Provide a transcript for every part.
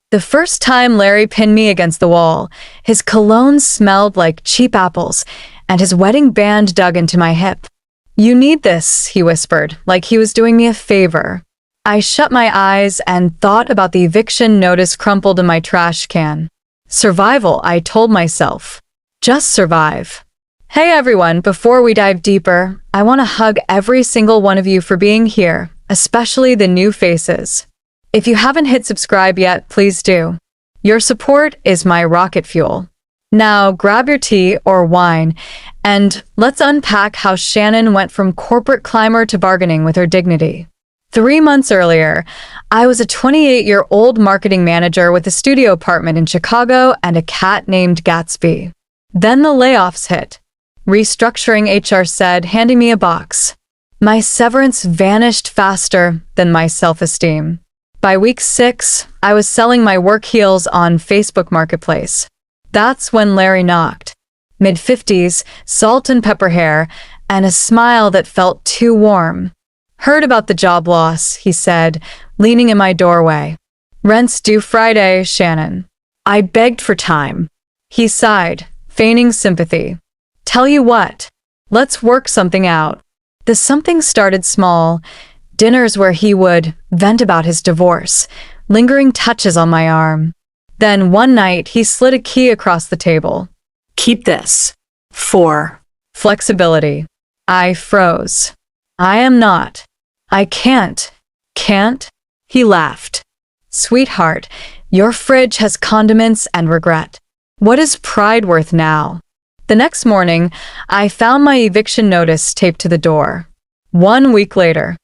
The first time Larry pinned me against the wall, his cologne smelled like cheap apples, and his wedding band dug into my hip. "You need this," he whispered, like he was doing me a favor. I shut my eyes and thought about the eviction notice crumpled in my trash can. Survival, I told myself. Just survive. Hey everyone, before we dive deeper, I want to hug every single one of you for being here, especially the new faces. If you haven't hit subscribe yet, please do. Your support is my rocket fuel. Now grab your tea or wine, and let's unpack how Shannon went from corporate climber to bargaining with her dignity. 3 months earlier, I was a 28-year-old marketing manager with a studio apartment in Chicago and a cat named Gatsby. Then the layoffs hit. Restructuring, HR said, handing me a box. My severance vanished faster than my self-esteem. By week 6, I was selling my work heels on Facebook Marketplace. That's when Larry knocked. Mid-50s, salt and pepper hair, and a smile that felt too warm. "Heard about the job loss," he said, leaning in my doorway. "Rent's due Friday, Shannon." I begged for time. He sighed, feigning sympathy. "Tell you what, let's work something out." The something started small. Dinners where he would vent about his divorce, lingering touches on my arm. Then one night, he slid a key across the table. "Keep this. For flexibility." I froze. "I am not. I can't." "Can't?" He laughed. "Sweetheart, your fridge has condiments and regret. What is pride worth now?" The next morning, I found my eviction notice taped to the door. 1 week later.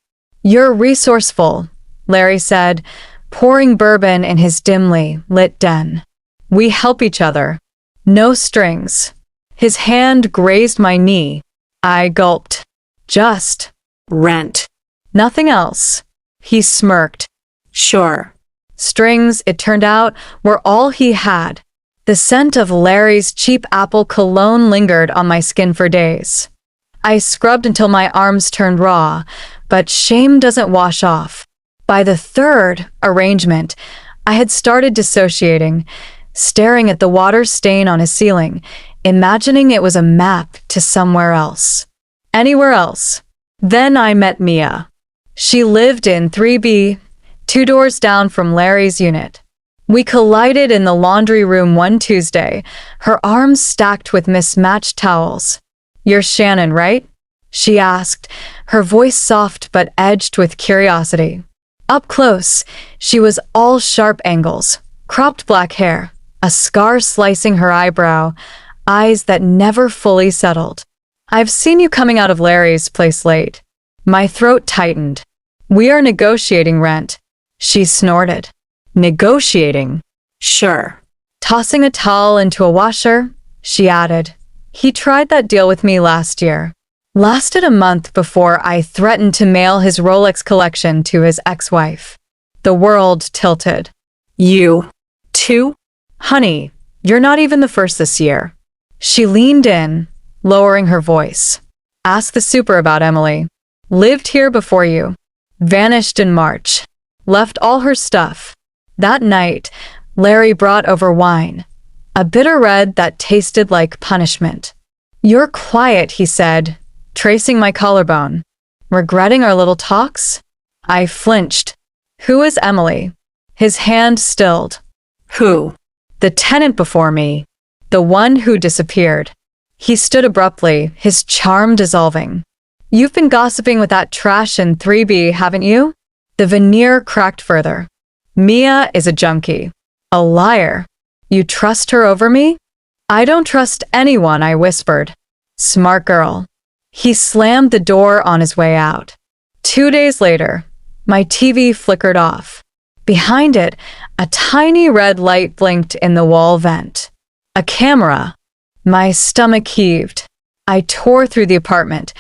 "You're resourceful," Larry said, pouring bourbon in his dimly lit den. "We help each other. No strings." His hand grazed my knee. I gulped. "Just rent. Nothing else." He smirked. "Sure." Strings, it turned out, were all he had. The scent of Larry's cheap apple cologne lingered on my skin for days. I scrubbed until my arms turned raw, but shame doesn't wash off. By the 3rd arrangement, I had started dissociating, staring at the water stain on his ceiling, imagining it was a map to somewhere else. Anywhere else. Then I met Mia. She lived in 3B, 2 doors down from Larry's unit. We collided in the laundry room one Tuesday, her arms stacked with mismatched towels. "You're Shannon, right?" she asked, her voice soft but edged with curiosity. Up close, she was all sharp angles, cropped black hair, a scar slicing her eyebrow, eyes that never fully settled. "I've seen you coming out of Larry's place late." My throat tightened. "We are negotiating rent," she snorted. "Negotiating?" "Sure." Tossing a towel into a washer, she added, "He tried that deal with me last year." Lasted a month before I threatened to mail his Rolex collection to his ex-wife. The world tilted. "You too?" "Honey, you're not even the first this year." She leaned in, lowering her voice. "Ask the super about Emily. Lived here before you. Vanished in March. Left all her stuff." That night, Larry brought over wine, a bitter red that tasted like punishment. "You're quiet," he said, tracing my collarbone. "Regretting our little talks?" I flinched. "Who is Emily?" His hand stilled. "Who?" "The tenant before me. The one who disappeared." He stood abruptly, his charm dissolving. "You've been gossiping with that trash in 3B, haven't you?" The veneer cracked further. "Mia is a junkie. A liar. You trust her over me?" "I don't trust anyone," I whispered. "Smart girl." He slammed the door on his way out. 2 days later, my TV flickered off. Behind it, a tiny red light blinked in the wall vent. A camera. My stomach heaved. I tore through the apartment.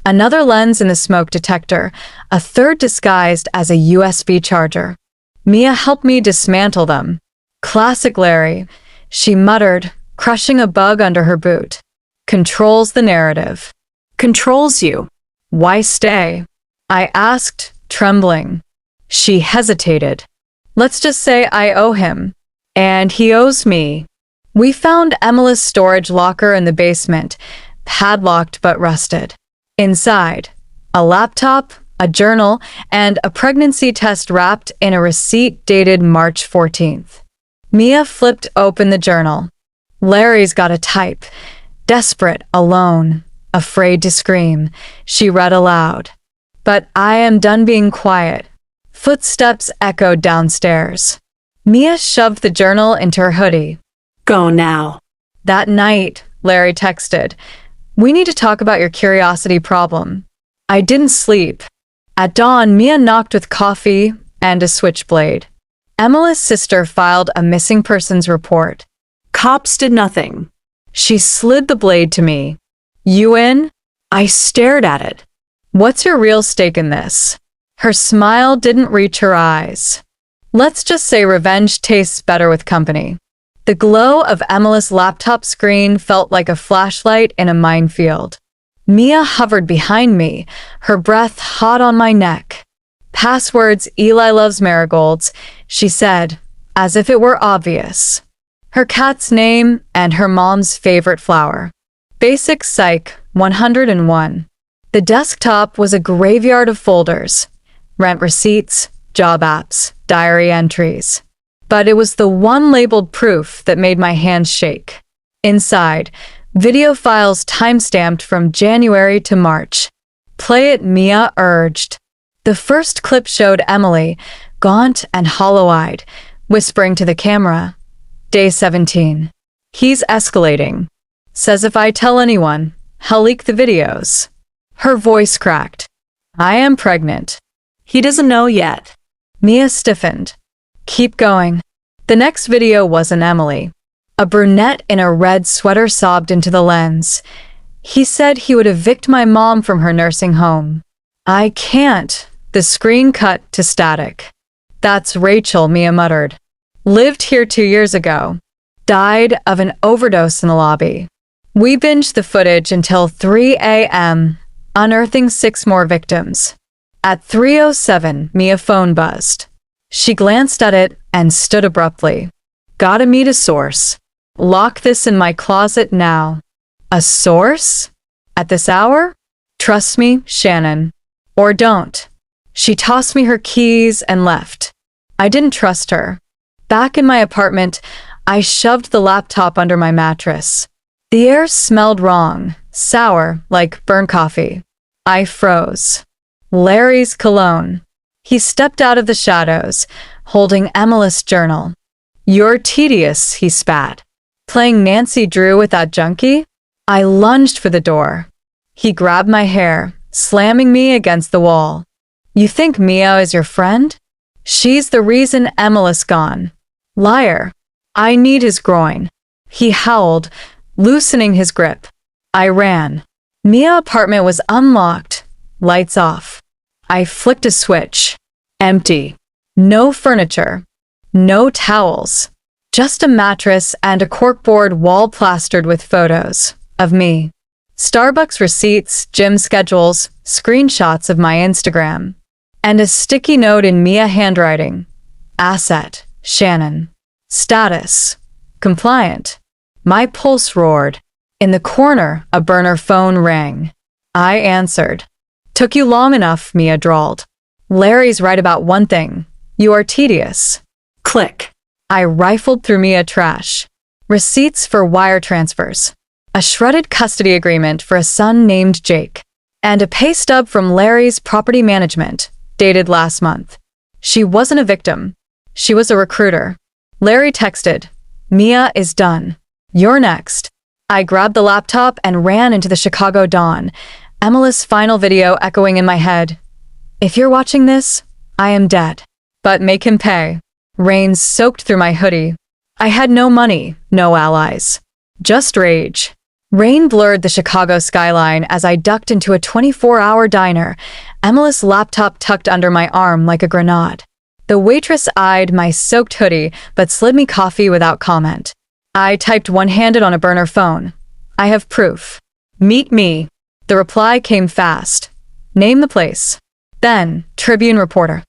Another lens in the smoke detector, a third disguised as a USB charger. Mia helped me dismantle them. "Classic Larry," she muttered, crushing a bug under her boot. "Controls the narrative." "Controls you." "Why stay?" I asked, trembling. She hesitated. Let's just say I owe him. And he owes me. We found Emily's storage locker in the basement, padlocked but rusted. Inside, a laptop, a journal, and a pregnancy test wrapped in a receipt dated March 14th. Mia flipped open the journal. Larry's got a type. Desperate, alone, afraid to scream, she read aloud. But I am done being quiet. Footsteps echoed downstairs. Mia shoved the journal into her hoodie. Go now. That night, Larry texted, "We need to talk about your curiosity problem." I didn't sleep. At dawn, Mia knocked with coffee and a switchblade. Emily's sister filed a missing persons report. Cops did nothing. She slid the blade to me. You in? I stared at it. What's your real stake in this? Her smile didn't reach her eyes. Let's just say revenge tastes better with company. The glow of Emily's laptop screen felt like a flashlight in a minefield. Mia hovered behind me, her breath hot on my neck. Passwords Eli loves marigolds, she said, as if it were obvious. Her cat's name and her mom's favorite flower. Basic Psych 101. The desktop was a graveyard of folders. Rent receipts, job apps, diary entries. But it was the one labeled proof that made my hands shake. Inside, video files timestamped from January to March. Play it, Mia urged. The first clip showed Emily, gaunt and hollow-eyed, whispering to the camera. Day 17. He's escalating. Says if I tell anyone, he'll leak the videos. Her voice cracked. I am pregnant. He doesn't know yet. Mia stiffened. Keep going. The next video wasn't Emily. A brunette in a red sweater sobbed into the lens. He said he would evict my mom from her nursing home. I can't. The screen cut to static. That's Rachel, Mia muttered. Lived here 2 years ago. Died of an overdose in the lobby. We binged the footage until 3 a.m., unearthing 6 more victims. At 3:07, Mia phone buzzed. She glanced at it and stood abruptly. Gotta meet a source. Lock this in my closet now. A source? At this hour? Trust me, Shannon. Or don't. She tossed me her keys and left. I didn't trust her. Back in my apartment, I shoved the laptop under my mattress. The air smelled wrong, sour, like burnt coffee. I froze. Larry's cologne. He stepped out of the shadows, holding Emily's journal. You're tedious, he spat. Playing Nancy Drew with that junkie? I lunged for the door. He grabbed my hair, slamming me against the wall. You think Mia is your friend? She's the reason Emily's gone. Liar. I need his groin. He howled, loosening his grip. I ran. Mia's apartment was unlocked, lights off. I flicked a switch. Empty. No furniture. No towels. Just a mattress and a corkboard wall plastered with photos of me. Starbucks receipts, gym schedules, screenshots of my Instagram. And a sticky note in Mia handwriting. Asset, Shannon. Status, compliant. My pulse roared. In the corner, a burner phone rang. I answered. Took you long enough, Mia drawled. Larry's right about one thing. You are tedious. Click. I rifled through Mia trash. Receipts for wire transfers. A shredded custody agreement for a son named Jake. And a pay stub from Larry's property management, dated last month. She wasn't a victim. She was a recruiter. Larry texted, Mia is done. You're next. I grabbed the laptop and ran into the Chicago dawn, Emily's final video echoing in my head. If you're watching this, I am dead. But make him pay. Rain soaked through my hoodie. I had no money, no allies. Just rage. Rain blurred the Chicago skyline as I ducked into a 24-hour diner, Emily's laptop tucked under my arm like a grenade. The waitress eyed my soaked hoodie but slid me coffee without comment. I typed one-handed on a burner phone. I have proof. Meet me. The reply came fast. Name the place. Then, Tribune reporter.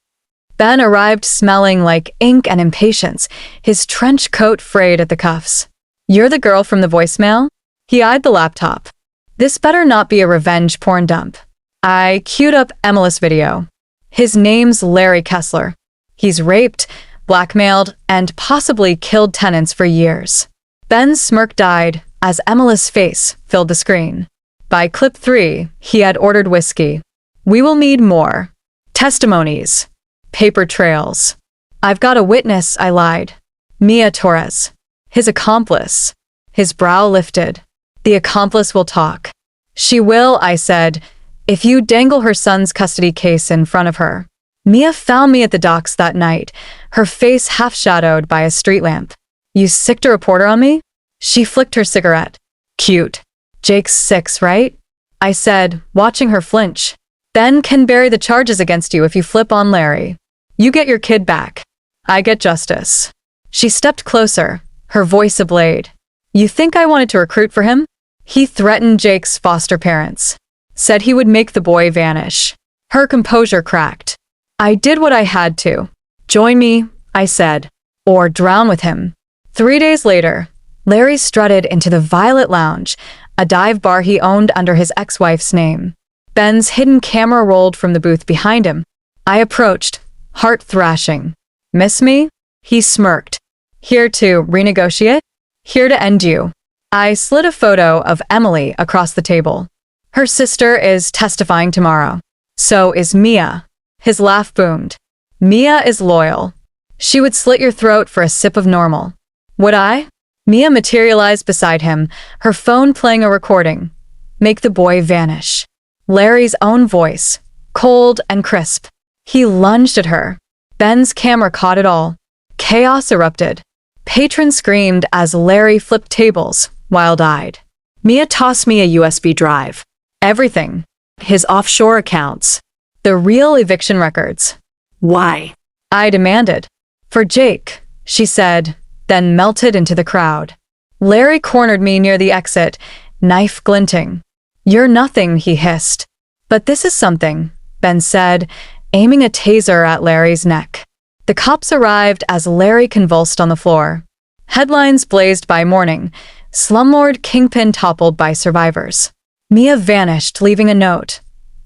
Ben arrived smelling like ink and impatience, his trench coat frayed at the cuffs. "You're the girl from the voicemail?" He eyed the laptop. "This better not be a revenge porn dump." I queued up Emily's video. His name's Larry Kessler. He's raped, blackmailed, and possibly killed tenants for years. Ben's smirk died as Emily's face filled the screen. By clip 3, he had ordered whiskey. "We will need more. Testimonies. Paper trails." "I've got a witness," I lied. "Mia Torres. His accomplice." His brow lifted. "The accomplice will talk." "She will," I said, "if you dangle her son's custody case in front of her." Mia found me at the docks that night, her face half-shadowed by a street lamp. "You sicked a reporter on me?" She flicked her cigarette. "Cute. Jake's 6, right?" I said, watching her flinch. "Ben can bury the charges against you if you flip on Larry. You get your kid back. I get justice." She stepped closer, her voice ablaze. "You think I wanted to recruit for him?" "He threatened Jake's foster parents. Said he would make the boy vanish." Her composure cracked. "I did what I had to. Join me," I said, "or drown with him." 3 days later, Larry strutted into the Violet Lounge, a dive bar he owned under his ex-wife's name. Ben's hidden camera rolled from the booth behind him. I approached, heart thrashing. "Miss me?" He smirked. "Here to renegotiate? Here to end you." I slid a photo of Emily across the table. "Her sister is testifying tomorrow. So is Mia." His laugh boomed. "Mia is loyal. She would slit your throat for a sip of normal." "Would I?" Mia materialized beside him, her phone playing a recording. "Make the boy vanish." Larry's own voice, cold and crisp. He lunged at her. Ben's camera caught it all. Chaos erupted. Patrons screamed as Larry flipped tables, wild-eyed. Mia tossed me a USB drive. Everything. His offshore accounts. The real eviction records. "Why?" I demanded. "For Jake," she said, then melted into the crowd. Larry cornered me near the exit, knife glinting. "You're nothing," he hissed. "But this is something," Ben said, aiming a taser at Larry's neck. The cops arrived as Larry convulsed on the floor. Headlines blazed by morning. Slumlord kingpin toppled by survivors. Mia vanished, leaving a note.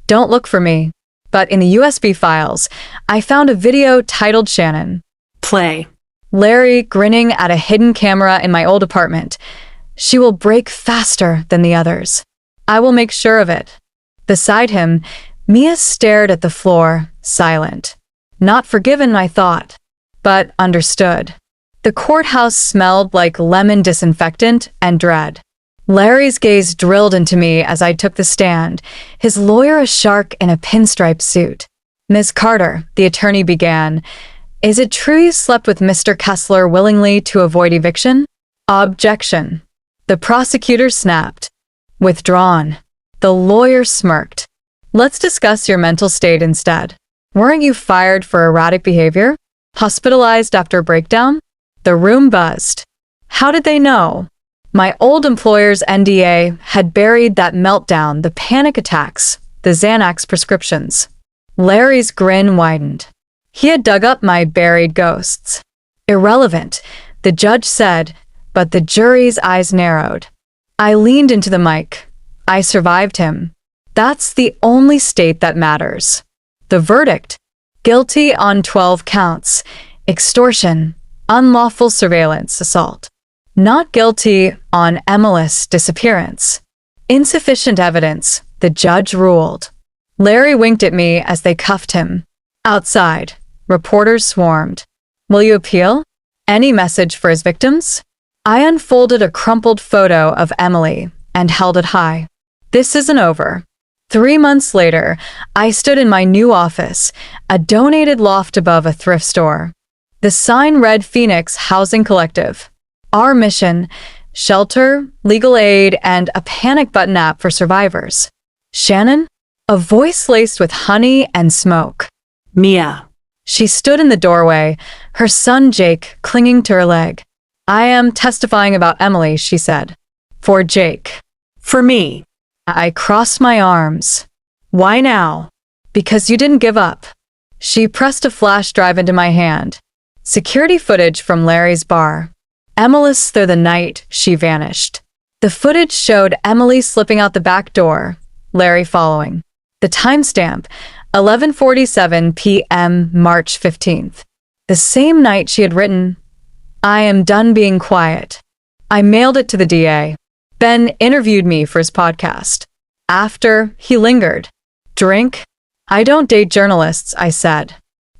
"Don't look for me." But in the USB files, I found a video titled Shannon. "Play." Larry grinning at a hidden camera in my old apartment. "She will break faster than the others. I will make sure of it." Beside him, Mia stared at the floor, silent. Not forgiven, I thought, but understood. The courthouse smelled like lemon disinfectant and dread. Larry's gaze drilled into me as I took the stand, his lawyer a shark in a pinstripe suit. "Ms. Carter," the attorney began, "is it true you slept with Mr. Kessler willingly to avoid eviction?" "Objection." The prosecutor snapped. "Withdrawn." The lawyer smirked. "Let's discuss your mental state instead. Weren't you fired for erratic behavior? Hospitalized after a breakdown?" The room buzzed. How did they know? My old employer's NDA had buried that meltdown, the panic attacks, the Xanax prescriptions. Larry's grin widened. He had dug up my buried ghosts. "Irrelevant," the judge said, but the jury's eyes narrowed. I leaned into the mic. "I survived him. That's the only state that matters." The verdict: guilty on 12 counts, extortion, unlawful surveillance, assault. Not guilty on Emily's disappearance. Insufficient evidence, the judge ruled. Larry winked at me as they cuffed him. Outside, reporters swarmed. "Will you appeal? Any message for his victims?" I unfolded a crumpled photo of Emily and held it high. "This isn't over." 3 months later, I stood in my new office, a donated loft above a thrift store. The sign read Phoenix Housing Collective. Our mission: shelter, legal aid, and a panic button app for survivors. "Shannon?" A voice laced with honey and smoke. "Mia." She stood in the doorway, her son Jake clinging to her leg. "I am testifying about Emily," she said. "For Jake." "For me." I crossed my arms. "Why now?" "Because you didn't give up." She pressed a flash drive into my hand. Security footage from Larry's bar. Emily's through the night, she vanished. The footage showed Emily slipping out the back door, Larry following. The timestamp, 11:47 p.m., March 15th. The same night she had written, "I am done being quiet." I mailed it to the DA. Ben interviewed me for his podcast. After, he lingered. "Drink?" "I don't date journalists," I said.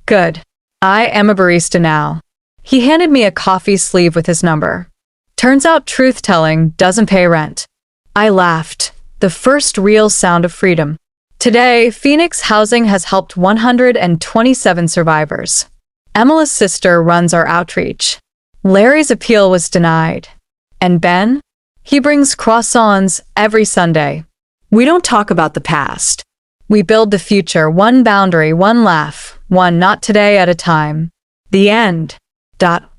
"Good. I am a barista now." He handed me a coffee sleeve with his number. Turns out truth-telling doesn't pay rent. I laughed. The first real sound of freedom. Today, Phoenix Housing has helped 127 survivors. Emily's sister runs our outreach. Larry's appeal was denied. And Ben? He brings croissants every Sunday. We don't talk about the past. We build the future, one boundary, one laugh, one not today at a time. The end.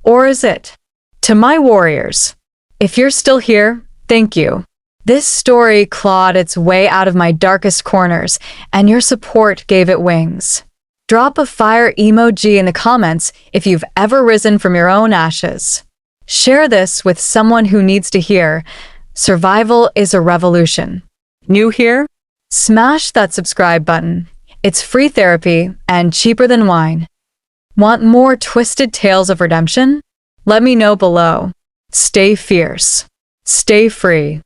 Or is it? To my warriors, if you're still here, thank you. This story clawed its way out of my darkest corners, and your support gave it wings. Drop a fire emoji in the comments if you've ever risen from your own ashes. Share this with someone who needs to hear, survival is a revolution. New here? Smash that subscribe button. It's free therapy and cheaper than wine. Want more twisted tales of redemption? Let me know below. Stay fierce. Stay free.